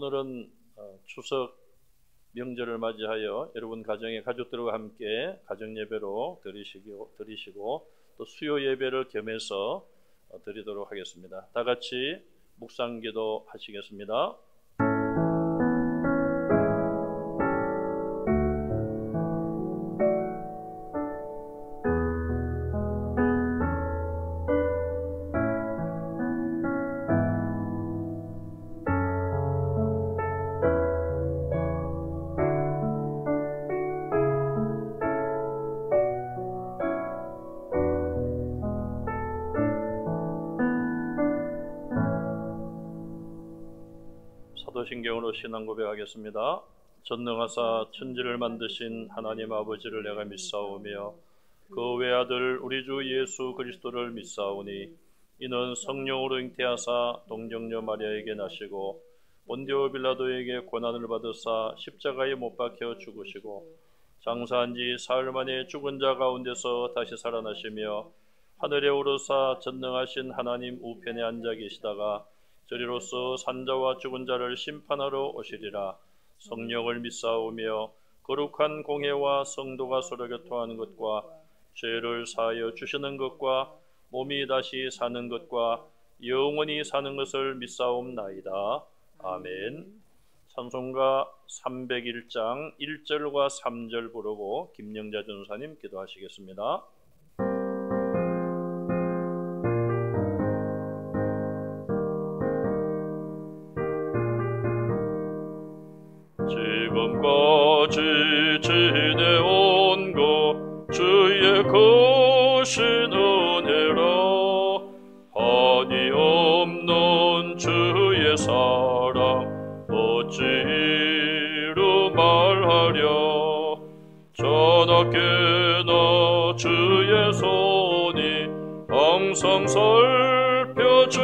오늘은 추석 명절을 맞이하여 여러분 가정의 가족들과 함께 가정 예배로 드리시고 또 수요 예배를 겸해서 드리도록 하겠습니다. 다 같이 묵상기도 하시겠습니다. 사도신경으로 신앙 고백하겠습니다. 전능하사 천지를 만드신 하나님 아버지를 내가 믿사오며 그 외아들 우리 주 예수 그리스도를 믿사오니 이는 성령으로 잉태하사 동정녀 마리아에게 나시고 본디오 빌라도에게 고난을 받으사 십자가에 못 박혀 죽으시고 장사한 지 사흘 만에 죽은 자 가운데서 다시 살아나시며 하늘에 오르사 전능하신 하나님 우편에 앉아 계시다가 저리로서 산자와 죽은 자를 심판하러 오시리라. 성령을 믿사오며 거룩한 공회와 성도가 서로 교통하는 것과 죄를 사하여 주시는 것과 몸이 다시 사는 것과 영원히 사는 것을 믿사옵나이다. 아멘. 찬송가 301장 1절과 3절 부르고 김영자 전사님 기도하시겠습니다. 지금까지 지내온 것 주의 크신 은혜라. 한이 없는 주의 사랑 어찌로 말하랴. 전하께나 주의 손이 항상 살펴주시고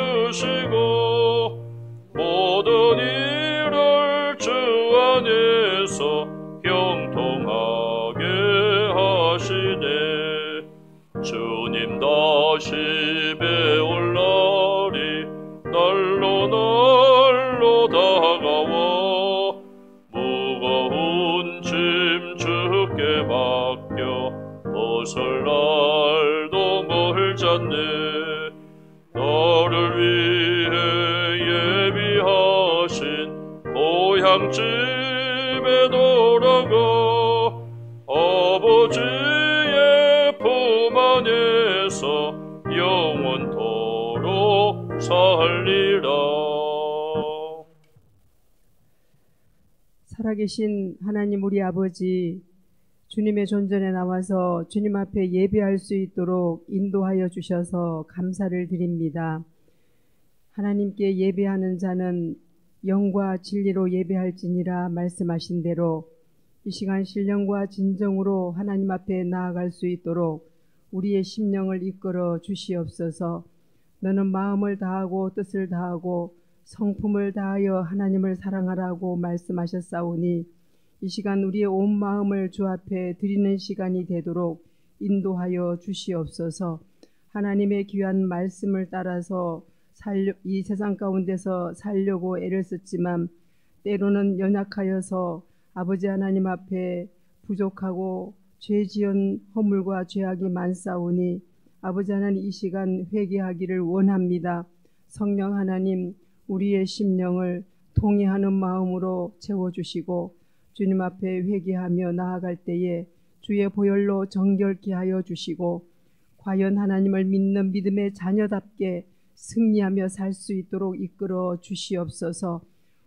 모든 일을 주 안에서 형통하게 하시네. 주님 다시 배울 날이 날로 다가와 무거운 짐 주께 맡겨 벗을 날도 멀잖네. 너를 위해 예비하신 고향집에 돌아가 아버지의 품 안에서 영원토록 살리라. 살아계신 하나님 우리 아버지, 주님의 존전에 나와서 주님 앞에 예배할 수 있도록 인도하여 주셔서 감사를 드립니다. 하나님께 예배하는 자는 영과 진리로 예배할지니라 말씀하신 대로 이 시간 신령과 진정으로 하나님 앞에 나아갈 수 있도록 우리의 심령을 이끌어 주시옵소서. 너는 마음을 다하고 뜻을 다하고 성품을 다하여 하나님을 사랑하라고 말씀하셨사오니 이 시간 우리의 온 마음을 주 앞에 드리는 시간이 되도록 인도하여 주시옵소서. 하나님의 귀한 말씀을 따라서 이 세상 가운데서 살려고 애를 썼지만 때로는 연약하여서 아버지 하나님 앞에 부족하고 죄 지은 허물과 죄악이 많사오니 아버지 하나님 이 시간 회개하기를 원합니다. 성령 하나님 우리의 심령을 통회하는 마음으로 채워주시고 주님 앞에 회개하며 나아갈 때에 주의 보혈로 정결케 하여 주시고 과연 하나님을 믿는 믿음의 자녀답게 승리하며 살 수 있도록 이끌어 주시옵소서.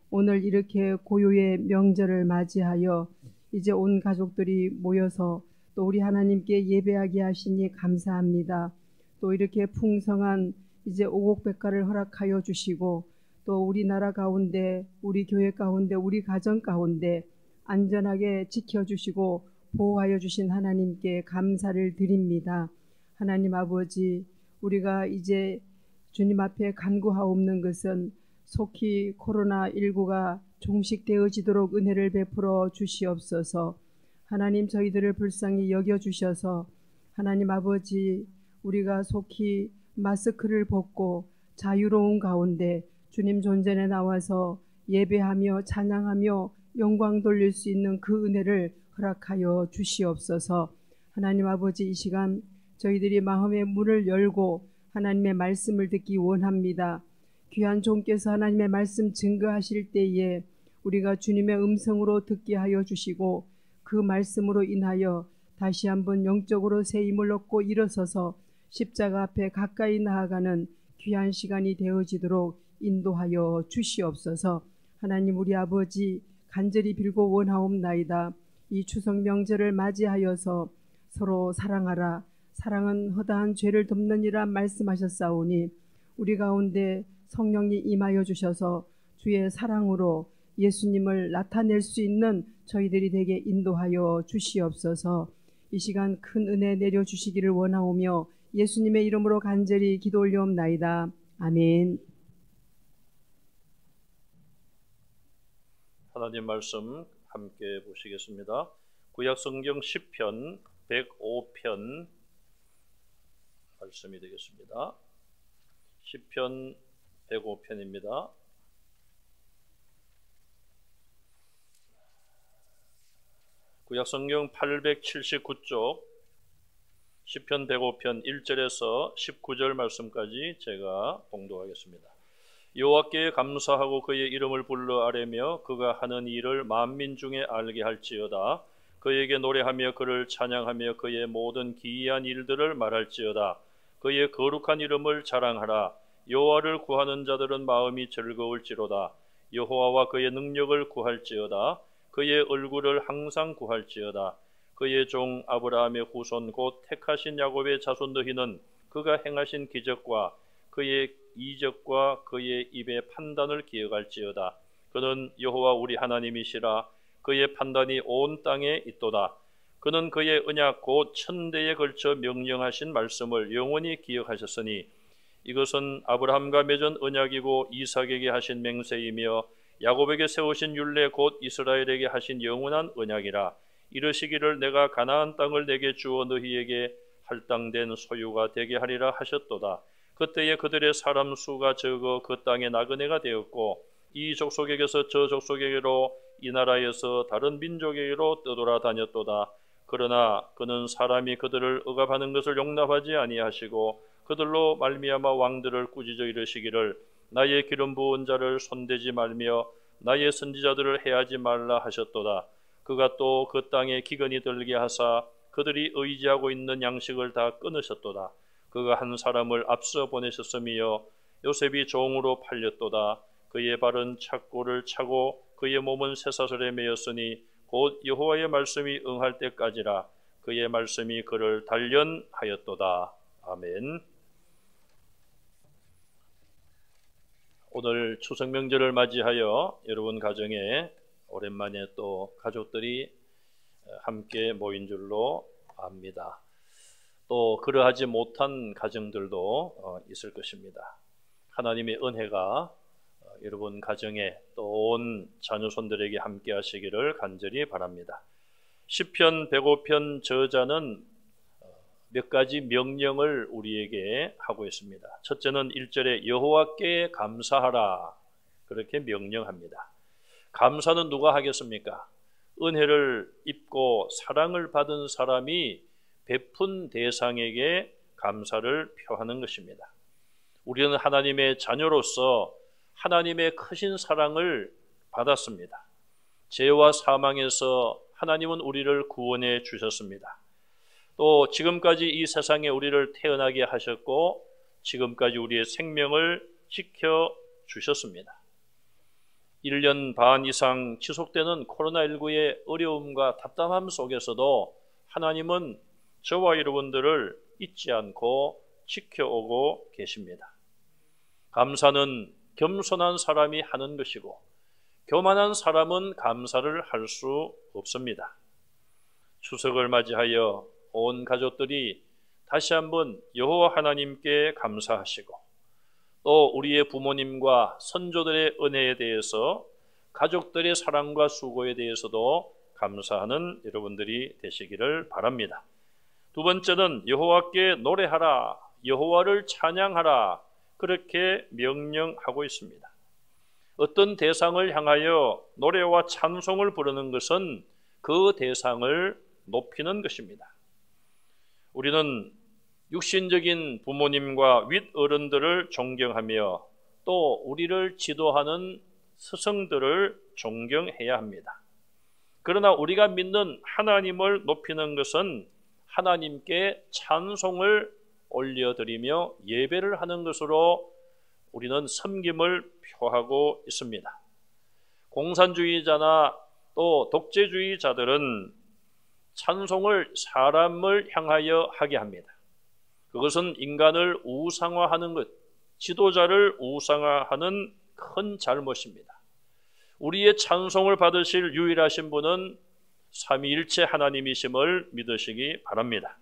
오늘 이렇게 고요의 명절을 맞이하여 이제 온 가족들이 모여서 또 우리 하나님께 예배하게 하시니 감사합니다. 또 이렇게 풍성한 이제 오곡백과를 허락하여 주시고 또 우리나라 가운데 우리 교회 가운데 우리 가정 가운데 안전하게 지켜주시고 보호하여 주신 하나님께 감사를 드립니다. 하나님 아버지, 우리가 이제 주님 앞에 간구하옵는 것은 속히 코로나19가 종식되어지도록 은혜를 베풀어 주시옵소서. 하나님 저희들을 불쌍히 여겨주셔서 하나님 아버지 우리가 속히 마스크를 벗고 자유로운 가운데 주님 존전에 나와서 예배하며 찬양하며 영광 돌릴 수 있는 그 은혜를 허락하여 주시옵소서. 하나님 아버지, 이 시간 저희들이 마음의 문을 열고 하나님의 말씀을 듣기 원합니다. 귀한 종께서 하나님의 말씀 증거하실 때에 우리가 주님의 음성으로 듣게 하여 주시고 그 말씀으로 인하여 다시 한번 영적으로 새 힘을 얻고 일어서서 십자가 앞에 가까이 나아가는 귀한 시간이 되어지도록 인도하여 주시옵소서. 하나님 우리 아버지, 간절히 빌고 원하옵나이다. 이 추석 명절을 맞이하여서 서로 사랑하라. 사랑은 허다한 죄를 덮느니라 말씀하셨사오니 우리 가운데 성령이 임하여 주셔서 주의 사랑으로 예수님을 나타낼 수 있는 저희들이 되게 인도하여 주시옵소서. 이 시간 큰 은혜 내려주시기를 원하오며 예수님의 이름으로 간절히 기도 올려옵나이다. 아멘. 하나님 말씀 함께 보시겠습니다. 구약성경 시편 105편 말씀이 되겠습니다. 시편 105편입니다. 구약성경 879쪽 시편 105편 1절에서 19절 말씀까지 제가 봉독하겠습니다. 여호와께 감사하고 그의 이름을 불러 아뢰며 그가 하는 일을 만민 중에 알게 할지어다. 그에게 노래하며 그를 찬양하며 그의 모든 기이한 일들을 말할지어다. 그의 거룩한 이름을 자랑하라. 여호와를 구하는 자들은 마음이 즐거울지로다. 여호와와 그의 능력을 구할지어다. 그의 얼굴을 항상 구할지어다. 그의 종 아브라함의 후손 곧 택하신 야곱의 자손 너희는 그가 행하신 기적과 그의 이적과 그의 입의 판단을 기억할지어다. 그는 여호와 우리 하나님이시라. 그의 판단이 온 땅에 있도다. 그는 그의 언약 곧 천대에 걸쳐 명령하신 말씀을 영원히 기억하셨으니 이것은 아브라함과 맺은 언약이고 이삭에게 하신 맹세이며 야곱에게 세우신 율례 곧 이스라엘에게 하신 영원한 언약이라. 이르시기를 내가 가나안 땅을 내게 주어 너희에게 할당된 소유가 되게 하리라 하셨도다. 그때에 그들의 사람 수가 적어 그 땅에 나그네가 되었고 이 족속에게서 저 족속에게로 이 나라에서 다른 민족에게로 떠돌아 다녔도다. 그러나 그는 사람이 그들을 억압하는 것을 용납하지 아니하시고 그들로 말미암아 왕들을 꾸짖어 이르시기를 나의 기름 부은 자를 손대지 말며 나의 선지자들을 해하지 말라 하셨도다. 그가 또 그 땅에 기근이 들게 하사 그들이 의지하고 있는 양식을 다 끊으셨도다. 그가 한 사람을 앞서 보내셨으며 요셉이 종으로 팔렸도다. 그의 발은 착고를 차고 그의 몸은 쇠사슬에 매였으니 곧 여호와의 말씀이 응할 때까지라. 그의 말씀이 그를 단련하였도다. 아멘. 오늘 추석 명절을 맞이하여 여러분 가정에 오랜만에 또 가족들이 함께 모인 줄로 압니다. 또 그러하지 못한 가정들도 있을 것입니다. 하나님의 은혜가 여러분 가정에 또 온 자녀손들에게 함께 하시기를 간절히 바랍니다. 시편 105편 저자는 몇 가지 명령을 우리에게 하고 있습니다. 첫째는 1절에 여호와께 감사하라 그렇게 명령합니다. 감사는 누가 하겠습니까? 은혜를 입고 사랑을 받은 사람이 베푼 대상에게 감사를 표하는 것입니다. 우리는 하나님의 자녀로서 하나님의 크신 사랑을 받았습니다. 죄와 사망에서 하나님은 우리를 구원해 주셨습니다. 또 지금까지 이 세상에 우리를 태어나게 하셨고 지금까지 우리의 생명을 지켜주셨습니다. 1년 반 이상 지속되는 코로나19의 어려움과 답답함 속에서도 하나님은 저와 여러분들을 잊지 않고 지켜오고 계십니다. 감사는 겸손한 사람이 하는 것이고 교만한 사람은 감사를 할 수 없습니다. 추석을 맞이하여 온 가족들이 다시 한번 여호와 하나님께 감사하시고 또 우리의 부모님과 선조들의 은혜에 대해서 가족들의 사랑과 수고에 대해서도 감사하는 여러분들이 되시기를 바랍니다. 두 번째는 여호와께 노래하라, 여호와를 찬양하라 그렇게 명령하고 있습니다. 어떤 대상을 향하여 노래와 찬송을 부르는 것은 그 대상을 높이는 것입니다. 우리는 육신적인 부모님과 윗어른들을 존경하며 또 우리를 지도하는 스승들을 존경해야 합니다. 그러나 우리가 믿는 하나님을 높이는 것은 하나님께 찬송을 올려드리며 예배를 하는 것으로 우리는 섬김을 표하고 있습니다. 공산주의자나 또 독재주의자들은 찬송을 사람을 향하여 하게 합니다. 그것은 인간을 우상화하는 것, 지도자를 우상화하는 큰 잘못입니다. 우리의 찬송을 받으실 유일하신 분은 삼위일체 하나님이심을 믿으시기 바랍니다.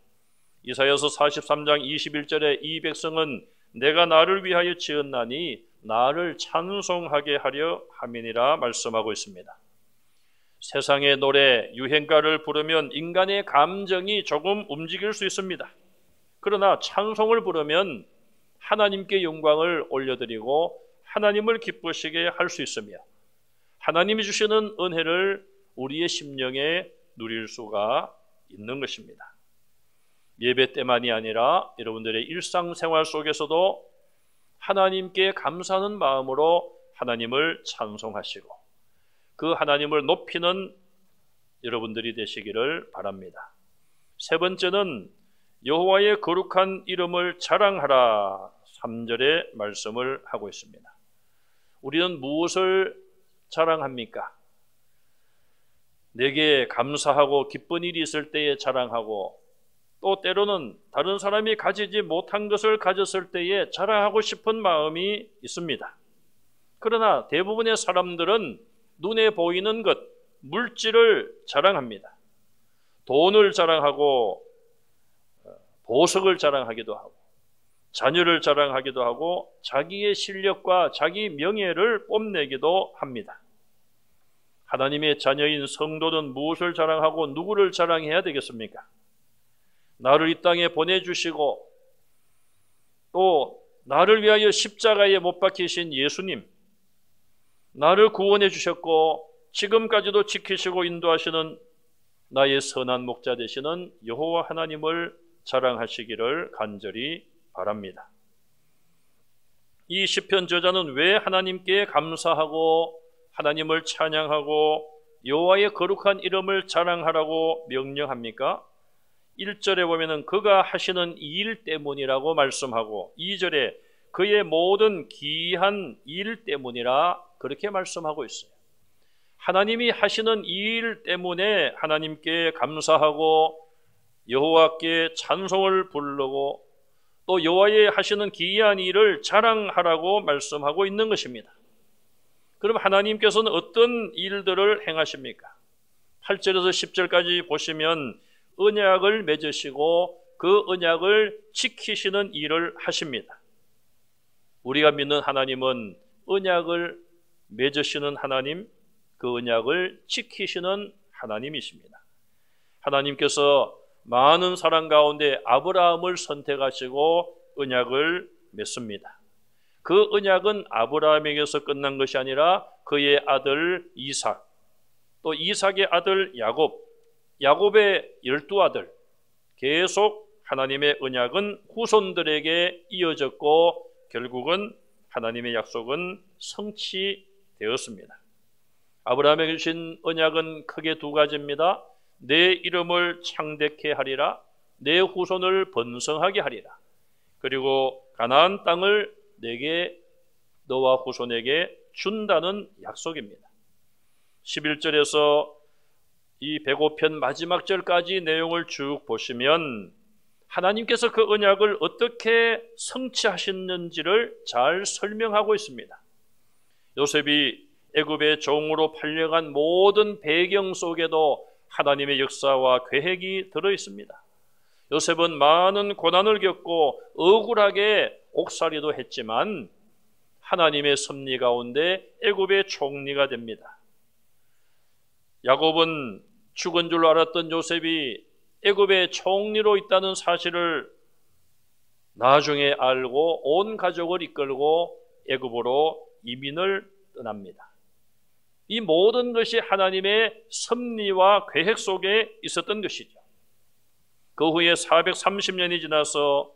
이사야서 43장 21절에 이 백성은 내가 나를 위하여 지었나니 나를 찬송하게 하려 함이니라 말씀하고 있습니다. 세상의 노래, 유행가를 부르면 인간의 감정이 조금 움직일 수 있습니다. 그러나 찬송을 부르면 하나님께 영광을 올려드리고 하나님을 기쁘시게 할 수 있으며 하나님이 주시는 은혜를 우리의 심령에 누릴 수가 있는 것입니다. 예배 때만이 아니라 여러분들의 일상생활 속에서도 하나님께 감사하는 마음으로 하나님을 찬송하시고 그 하나님을 높이는 여러분들이 되시기를 바랍니다. 세 번째는 여호와의 거룩한 이름을 자랑하라 3절의 말씀을 하고 있습니다. 우리는 무엇을 자랑합니까? 내게 감사하고 기쁜 일이 있을 때에 자랑하고 또 때로는 다른 사람이 가지지 못한 것을 가졌을 때에 자랑하고 싶은 마음이 있습니다. 그러나 대부분의 사람들은 눈에 보이는 것, 물질을 자랑합니다. 돈을 자랑하고 보석을 자랑하기도 하고 자녀를 자랑하기도 하고 자기의 실력과 자기 명예를 뽐내기도 합니다. 하나님의 자녀인 성도는 무엇을 자랑하고 누구를 자랑해야 되겠습니까? 나를 이 땅에 보내주시고 또 나를 위하여 십자가에 못 박히신 예수님, 나를 구원해 주셨고 지금까지도 지키시고 인도하시는 나의 선한 목자 되시는 여호와 하나님을 자랑하시기를 간절히 바랍니다. 이 시편 저자는 왜 하나님께 감사하고 하나님을 찬양하고 여호와의 거룩한 이름을 자랑하라고 명령합니까? 1절에 보면은 그가 하시는 일 때문이라고 말씀하고 2절에 그의 모든 기이한 일 때문이라 그렇게 말씀하고 있어요. 하나님이 하시는 일 때문에 하나님께 감사하고 여호와께 찬송을 부르고 또 여호와의 하시는 기이한 일을 자랑하라고 말씀하고 있는 것입니다. 그럼 하나님께서는 어떤 일들을 행하십니까? 8절에서 10절까지 보시면 언약을 맺으시고 그 언약을 지키시는 일을 하십니다. 우리가 믿는 하나님은 언약을 맺으시는 하나님, 그 언약을 지키시는 하나님이십니다. 하나님께서 많은 사람 가운데 아브라함을 선택하시고 언약을 맺습니다. 그 언약은 아브라함에게서 끝난 것이 아니라 그의 아들 이삭, 또 이삭의 아들 야곱, 야곱의 12아들, 계속 하나님의 언약은 후손들에게 이어졌고 결국은 하나님의 약속은 성취되었습니다. 아브라함에게 주신 언약은 크게 두 가지입니다. 내 이름을 창대케 하리라, 내 후손을 번성하게 하리라, 그리고 가나안 땅을 내게 너와 후손에게 준다는 약속입니다. 11절에서 이 105편 마지막 절까지 내용을 쭉 보시면 하나님께서 그 언약을 어떻게 성취하셨는지를 잘 설명하고 있습니다. 요셉이 애굽의 종으로 팔려간 모든 배경 속에도 하나님의 역사와 계획이 들어 있습니다. 요셉은 많은 고난을 겪고 억울하게 옥살이도 했지만 하나님의 섭리 가운데 애굽의 총리가 됩니다. 야곱은 죽은 줄 알았던 요셉이 애굽의 총리로 있다는 사실을 나중에 알고 온 가족을 이끌고 애굽으로 이민을 떠납니다. 이 모든 것이 하나님의 섭리와 계획 속에 있었던 것이죠. 그 후에 430년이 지나서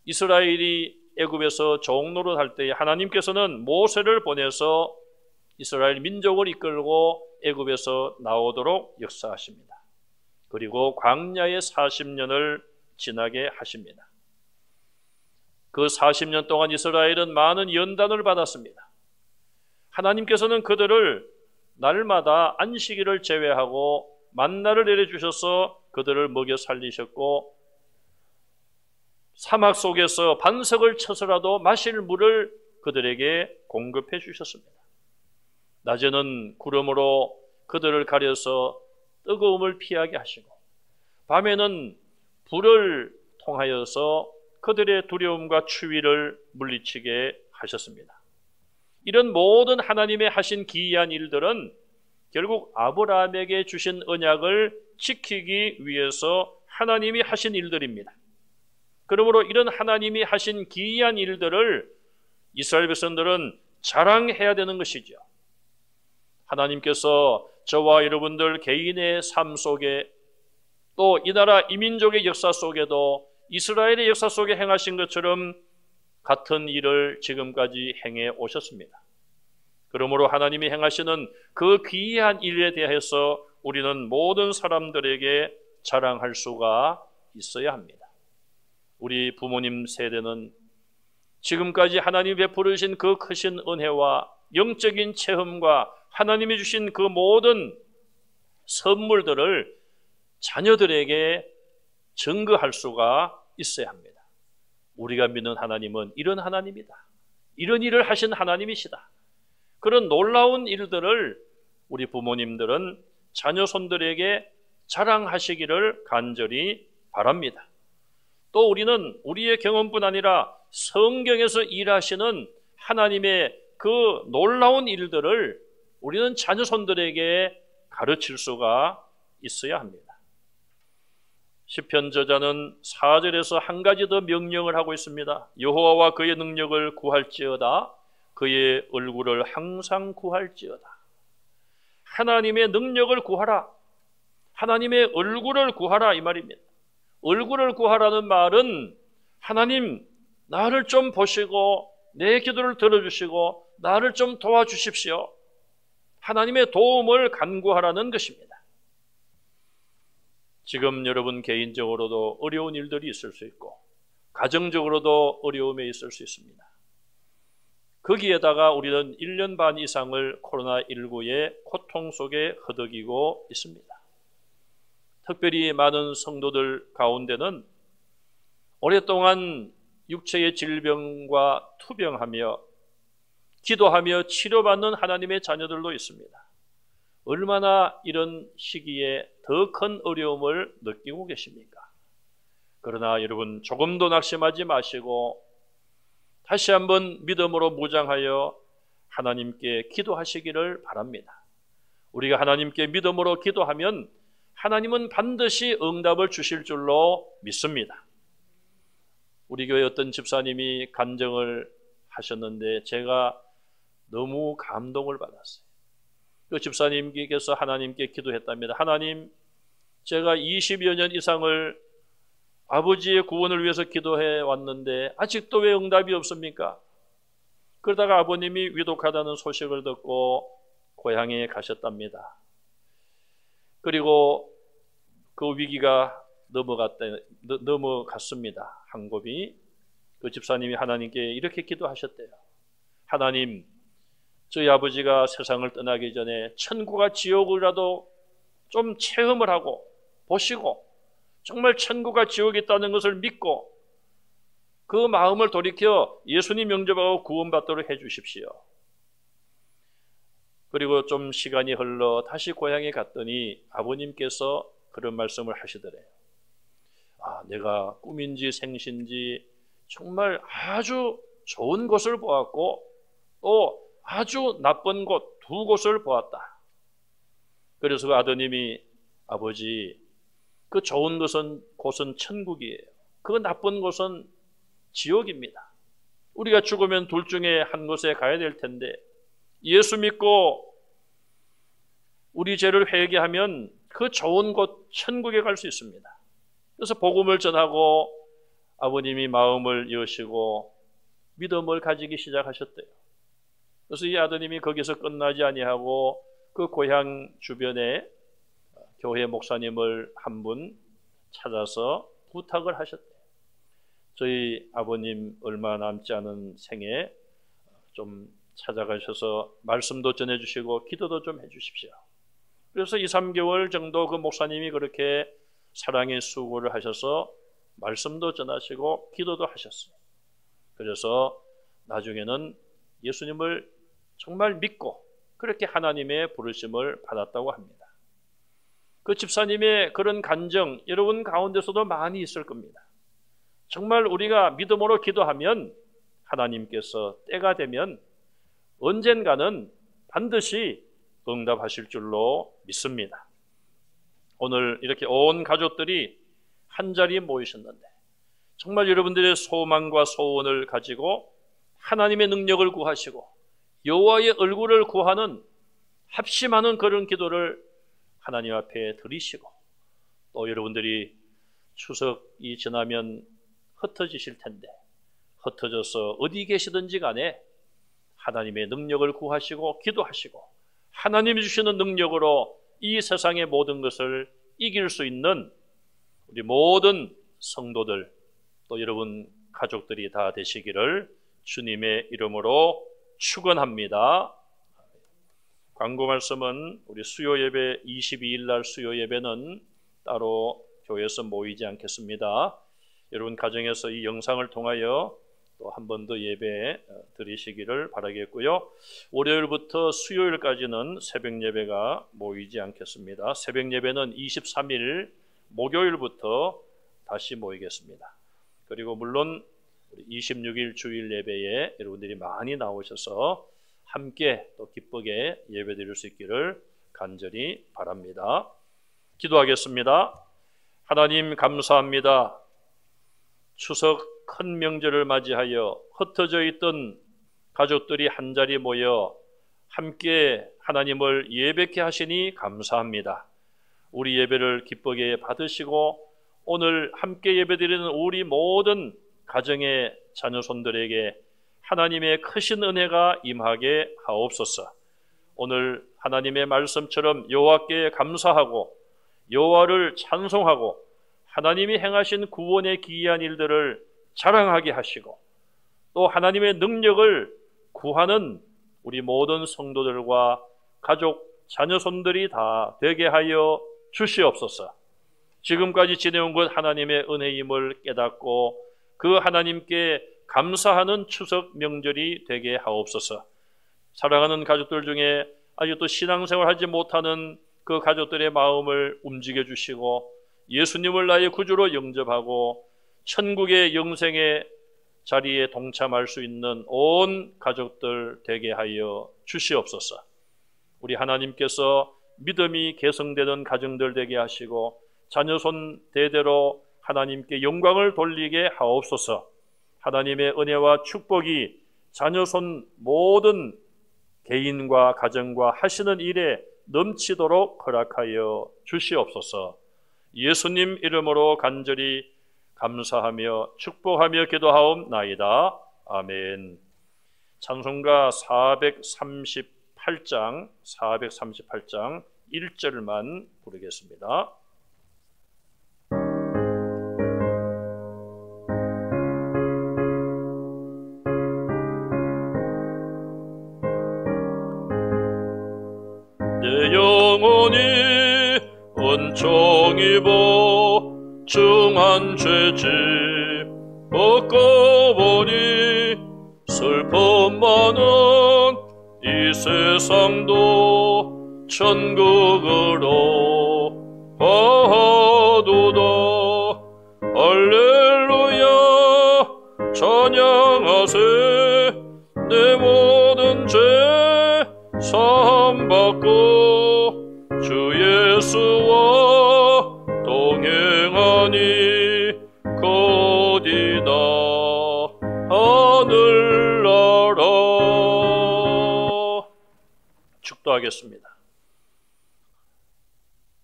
이스라엘이 애굽에서 종노릇 할 때에 하나님께서는 모세를 보내서 이스라엘 민족을 이끌고 애굽에서 나오도록 역사하십니다. 그리고 광야의 40년을 지나게 하십니다. 그 40년 동안 이스라엘은 많은 연단을 받았습니다. 하나님께서는 그들을 날마다 안식일을 제외하고 만나를 내려주셔서 그들을 먹여 살리셨고, 사막 속에서 반석을 쳐서라도 마실 물을 그들에게 공급해 주셨습니다. 낮에는 구름으로 그들을 가려서 뜨거움을 피하게 하시고, 밤에는 불을 통하여서 그들의 두려움과 추위를 물리치게 하셨습니다. 이런 모든 하나님의 하신 기이한 일들은 결국 아브라함에게 주신 언약을 지키기 위해서 하나님이 하신 일들입니다. 그러므로 이런 하나님이 하신 기이한 일들을 이스라엘 백성들은 자랑해야 되는 것이죠. 하나님께서 저와 여러분들 개인의 삶 속에, 또 이 나라 이민족의 역사 속에도 이스라엘의 역사 속에 행하신 것처럼 같은 일을 지금까지 행해 오셨습니다. 그러므로 하나님이 행하시는 그 기이한 일에 대해서 우리는 모든 사람들에게 자랑할 수가 있어야 합니다. 우리 부모님 세대는 지금까지 하나님이 베풀으신 그 크신 은혜와 영적인 체험과 하나님이 주신 그 모든 선물들을 자녀들에게 증거할 수가 있어야 합니다. 우리가 믿는 하나님은 이런 하나님이다. 이런 일을 하신 하나님이시다. 그런 놀라운 일들을 우리 부모님들은 자녀 손들에게 자랑하시기를 간절히 바랍니다. 또 우리는 우리의 경험뿐 아니라 성경에서 일하시는 하나님의 그 놀라운 일들을 우리는 자녀 손들에게 가르칠 수가 있어야 합니다. 시편 저자는 4절에서 한 가지 더 명령을 하고 있습니다. 여호와와 그의 능력을 구할지어다. 그의 얼굴을 항상 구할지어다. 하나님의 능력을 구하라. 하나님의 얼굴을 구하라, 이 말입니다. 얼굴을 구하라는 말은 하나님, 나를 좀 보시고 내 기도를 들어주시고 나를 좀 도와주십시오. 하나님의 도움을 간구하라는 것입니다. 지금 여러분 개인적으로도 어려운 일들이 있을 수 있고 가정적으로도 어려움에 있을 수 있습니다. 거기에다가 우리는 1년 반 이상을 코로나19의 고통 속에 허덕이고 있습니다. 특별히 많은 성도들 가운데는 오랫동안 육체의 질병과 투병하며 기도하며 치료받는 하나님의 자녀들도 있습니다. 얼마나 이런 시기에 더 큰 어려움을 느끼고 계십니까? 그러나 여러분 조금도 낙심하지 마시고 다시 한번 믿음으로 무장하여 하나님께 기도하시기를 바랍니다. 우리가 하나님께 믿음으로 기도하면 하나님은 반드시 응답을 주실 줄로 믿습니다. 우리 교회 어떤 집사님이 간증을 하셨는데 제가 너무 감동을 받았어요. 그 집사님께서 하나님께 기도했답니다. 하나님, 제가 20여 년 이상을 아버지의 구원을 위해서 기도해 왔는데 아직도 왜 응답이 없습니까? 그러다가 아버님이 위독하다는 소식을 듣고 고향에 가셨답니다. 그리고 그 위기가 넘어갔습니다. 한곱이. 그 집사님이 하나님께 이렇게 기도하셨대요. 하나님, 저희 아버지가 세상을 떠나기 전에 천국과 지옥이라도 좀 체험을 하고 보시고 정말 천국과 지옥이 있다는 것을 믿고 그 마음을 돌이켜 예수님 영접하고 구원받도록 해 주십시오. 그리고 좀 시간이 흘러 다시 고향에 갔더니 아버님께서 그런 말씀을 하시더래요. 내가 꿈인지 생신지 정말 아주 좋은 곳을 보았고 또 아주 나쁜 곳 두 곳을 보았다. 그래서 그 아드님이 아버지, 그 좋은 곳은 천국이에요. 그 나쁜 곳은 지옥입니다. 우리가 죽으면 둘 중에 한 곳에 가야 될 텐데 예수 믿고 우리 죄를 회개하면 그 좋은 곳 천국에 갈 수 있습니다. 그래서 복음을 전하고 아버님이 마음을 여시고 믿음을 가지기 시작하셨대요. 그래서 이 아드님이 거기서 끝나지 아니하고 그 고향 주변에 교회 목사님을 한 분 찾아서 부탁을 하셨대요. 저희 아버님 얼마 남지 않은 생에 좀 찾아가셔서 말씀도 전해주시고 기도도 좀 해주십시오. 그래서 2, 3개월 정도 그 목사님이 그렇게 사랑의 수고를 하셔서 말씀도 전하시고 기도도 하셨어요. 그래서 나중에는 예수님을 정말 믿고 그렇게 하나님의 부르심을 받았다고 합니다. 그 집사님의 그런 간정 여러분 가운데서도 많이 있을 겁니다. 정말 우리가 믿음으로 기도하면 하나님께서 때가 되면 언젠가는 반드시 응답하실 줄로 믿습니다. 오늘 이렇게 온 가족들이 한자리에 모이셨는데 정말 여러분들의 소망과 소원을 가지고 하나님의 능력을 구하시고 여호와의 얼굴을 구하는 합심하는 그런 기도를 하나님 앞에 드리시고 또 여러분들이 추석이 지나면 흩어지실 텐데 흩어져서 어디 계시든지 간에 하나님의 능력을 구하시고 기도하시고 하나님이 주시는 능력으로 이 세상의 모든 것을 이길 수 있는 우리 모든 성도들 또 여러분 가족들이 다 되시기를 주님의 이름으로 축원합니다. 광고 말씀은 우리 수요 예배 22일 날 수요 예배는 따로 교회에서 모이지 않겠습니다. 여러분 가정에서 이 영상을 통하여 또 한 번 더 예배 드리시기를 바라겠고요. 월요일부터 수요일까지는 새벽 예배가 모이지 않겠습니다. 새벽 예배는 23일 목요일부터 다시 모이겠습니다. 그리고 물론 26일 주일 예배에 여러분들이 많이 나오셔서 함께 또 기쁘게 예배 드릴 수 있기를 간절히 바랍니다. 기도하겠습니다. 하나님 감사합니다. 추석 큰 명절을 맞이하여 흩어져 있던 가족들이 한자리 모여 함께 하나님을 예배케 하시니 감사합니다. 우리 예배를 기쁘게 받으시고 오늘 함께 예배드리는 우리 모든 가정의 자녀손들에게 하나님의 크신 은혜가 임하게 하옵소서. 오늘 하나님의 말씀처럼 여호와께 감사하고 여호와를 찬송하고 하나님이 행하신 구원의 기이한 일들을 자랑하게 하시고 또 하나님의 능력을 구하는 우리 모든 성도들과 가족, 자녀손들이 다 되게 하여 주시옵소서. 지금까지 지내온 것 하나님의 은혜임을 깨닫고 그 하나님께 감사하는 추석 명절이 되게 하옵소서. 사랑하는 가족들 중에 아직도 신앙생활 하지 못하는 그 가족들의 마음을 움직여 주시고 예수님을 나의 구주로 영접하고 천국의 영생의 자리에 동참할 수 있는 온 가족들 되게 하여 주시옵소서. 우리 하나님께서 믿음이 개성되는 가정들 되게 하시고 자녀손 대대로 하나님께 영광을 돌리게 하옵소서. 하나님의 은혜와 축복이 자녀손 모든 개인과 가정과 하시는 일에 넘치도록 허락하여 주시옵소서. 예수님 이름으로 간절히 감사하며 축복하며 기도하옵나이다. 아멘. 찬송가 438장 1절만 부르겠습니다. 내 영혼이 은총 입어 중한 죄짐 벗고 보니 슬픔 많은 이 세상도 천국으로 가도다. 할렐루야 찬양하세. 내 모든 죄 사함받고 주 예수와 동행하니 곧이다 하늘나라. 기도하겠습니다.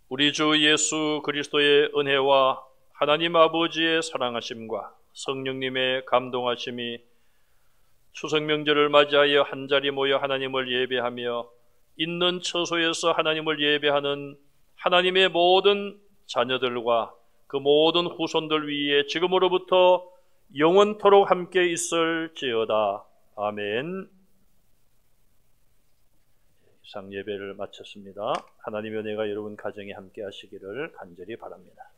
우리 주 예수 그리스도의 은혜와 하나님 아버지의 사랑하심과 성령님의 감동하심이 추석 명절을 맞이하여 한자리 모여 하나님을 예배하며 있는 처소에서 하나님을 예배하는 하나님의 모든 자녀들과 그 모든 후손들 위에 지금으로부터 영원토록 함께 있을지어다. 아멘. 이상 예배를 마쳤습니다. 하나님의 은혜가 여러분 가정에 함께 하시기를 간절히 바랍니다.